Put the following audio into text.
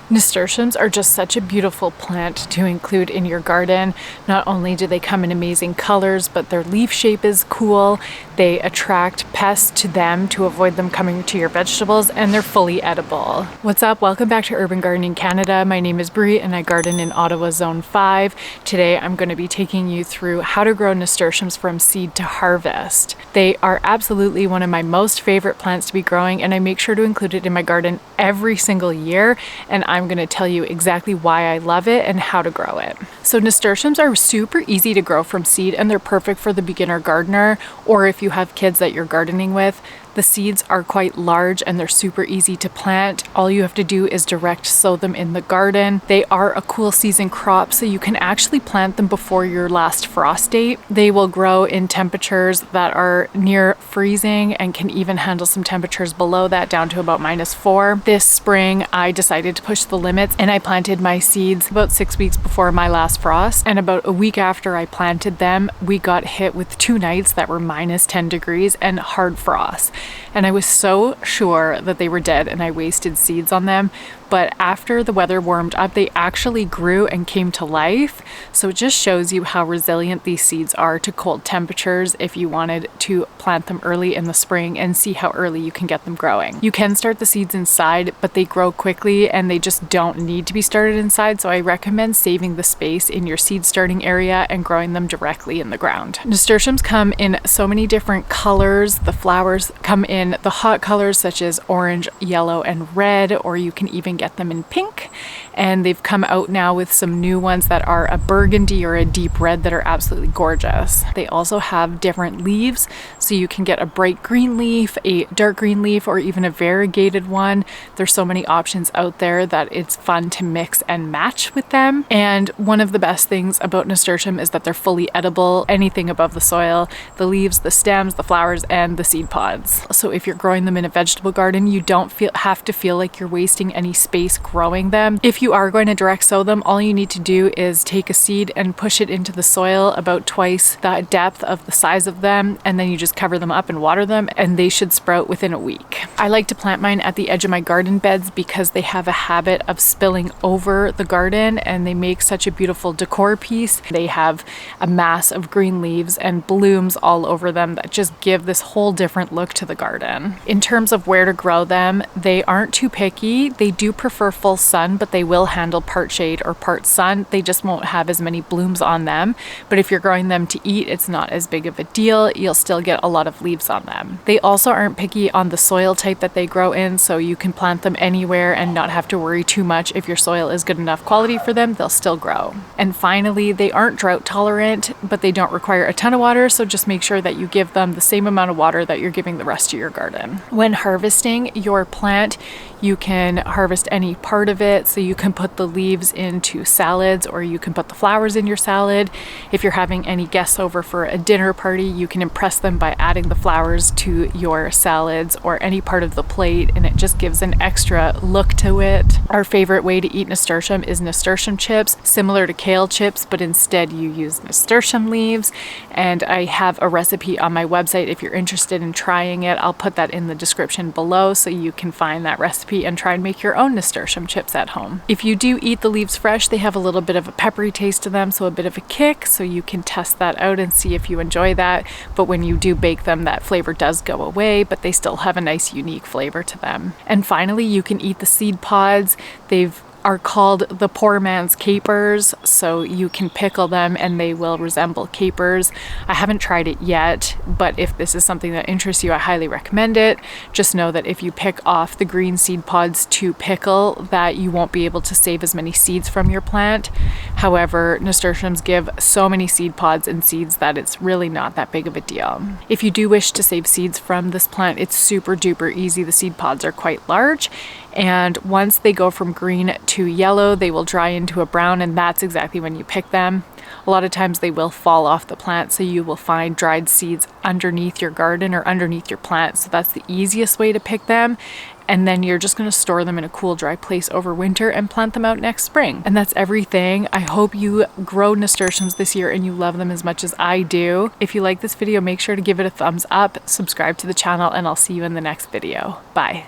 Nasturtiums are just such a beautiful plant to include in your garden. Not only do they come in amazing colors, but their leaf shape is cool. They attract pests to them to avoid them coming to your vegetables, and they're fully edible. What's up? Welcome back to Urban Gardening Canada. My name is Brie and I garden in Ottawa Zone 5. Today I'm going to be taking you through how to grow nasturtiums from seed to harvest. They are absolutely one of my most favorite plants to be growing, and I make sure to include it in my garden every single year, and I'm going to tell you exactly why I love it and how to grow it. So nasturtiums are super easy to grow from seed, and they're perfect for the beginner gardener, or if you have kids that you're gardening with. The seeds are quite large and they're super easy to plant. All you have to do is direct sow them in the garden. They are a cool season crop, so you can actually plant them before your last frost date. They will grow in temperatures that are near freezing and can even handle some temperatures below that, down to about -4. This spring I decided to push the limits and I planted my seeds about 6 weeks before my last frost, and about a week after I planted them we got hit with 2 nights that were -10 degrees and hard frost. And I was so sure that they were dead and I wasted seeds on them. But after the weather warmed up, they actually grew and came to life. So it just shows you how resilient these seeds are to cold temperatures if you wanted to plant them early in the spring and see how early you can get them growing. You can start the seeds inside, but they grow quickly and they just don't need to be started inside. So I recommend saving the space in your seed starting area and growing them directly in the ground. Nasturtiums come in so many different colors. The flowers come in the hot colors such as orange, yellow, and red, or you can even get them in pink, and they've come out now with some new ones that are a burgundy or a deep red that are absolutely gorgeous. They also have different leaves, so you can get a bright green leaf, a dark green leaf, or even a variegated one. There's so many options out there that it's fun to mix and match with them. And one of the best things about nasturtium is that they're fully edible. Anything above the soil, the leaves, the stems, the flowers, and the seed pods. So if you're growing them in a vegetable garden, you don't have to feel like you're wasting any space growing them. If you are going to direct sow them, all you need to do is take a seed and push it into the soil about twice the depth of the size of them, and then you just cover them up and water them, and they should sprout within a week. I like to plant mine at the edge of my garden beds because they have a habit of spilling over the garden and they make such a beautiful decor piece. They have a mass of green leaves and blooms all over them that just give this whole different look to the garden. In terms of where to grow them, they aren't too picky. They do prefer full sun, but they will handle part shade or part sun. They just won't have as many blooms on them. But if you're growing them to eat, it's not as big of a deal. You'll still get a lot of leaves on them. They also aren't picky on the soil type that they grow in, so you can plant them anywhere and not have to worry too much. If your soil is good enough quality for them, they'll still grow. And finally, they aren't drought tolerant, but they don't require a ton of water, so just make sure that you give them the same amount of water that you're giving the rest of your garden. When harvesting your plant, you can harvest any part of it, so you can put the leaves into salads or you can put the flowers in your salad. If you're having any guests over for a dinner party, you can impress them by adding the flowers to your salads or any part of the plate, and it just gives an extra look to it. Our favorite way to eat nasturtium is nasturtium chips, similar to kale chips, but instead you use nasturtium leaves, and I have a recipe on my website if you're interested in trying it. I'll put that in the description below so you can find that recipe and try and make your own nasturtium chips at home. If you do eat the leaves fresh, they have a little bit of a peppery taste to them, so a bit of a kick, so you can test that out and see if you enjoy that. But when you do bake them, that flavor does go away, but they still have a nice unique flavor to them. And finally, you can eat the seed pods. They've are called the poor man's capers, so you can pickle them and they will resemble capers. I haven't tried it yet, but if this is something that interests you, I highly recommend it. Just know that if you pick off the green seed pods to pickle, that you won't be able to save as many seeds from your plant. However, nasturtiums give so many seed pods and seeds that it's really not that big of a deal. If you do wish to save seeds from this plant, it's super duper easy. The seed pods are quite large, and once they go from green to yellow, they will dry into a brown, and that's exactly when you pick them. A lot of times they will fall off the plant, so you will find dried seeds underneath your garden or underneath your plant. So that's the easiest way to pick them. And then you're just going to store them in a cool, dry place over winter and plant them out next spring. And that's everything. I hope you grow nasturtiums this year and you love them as much as I do. If you like this video, make sure to give it a thumbs up, subscribe to the channel, and I'll see you in the next video. Bye.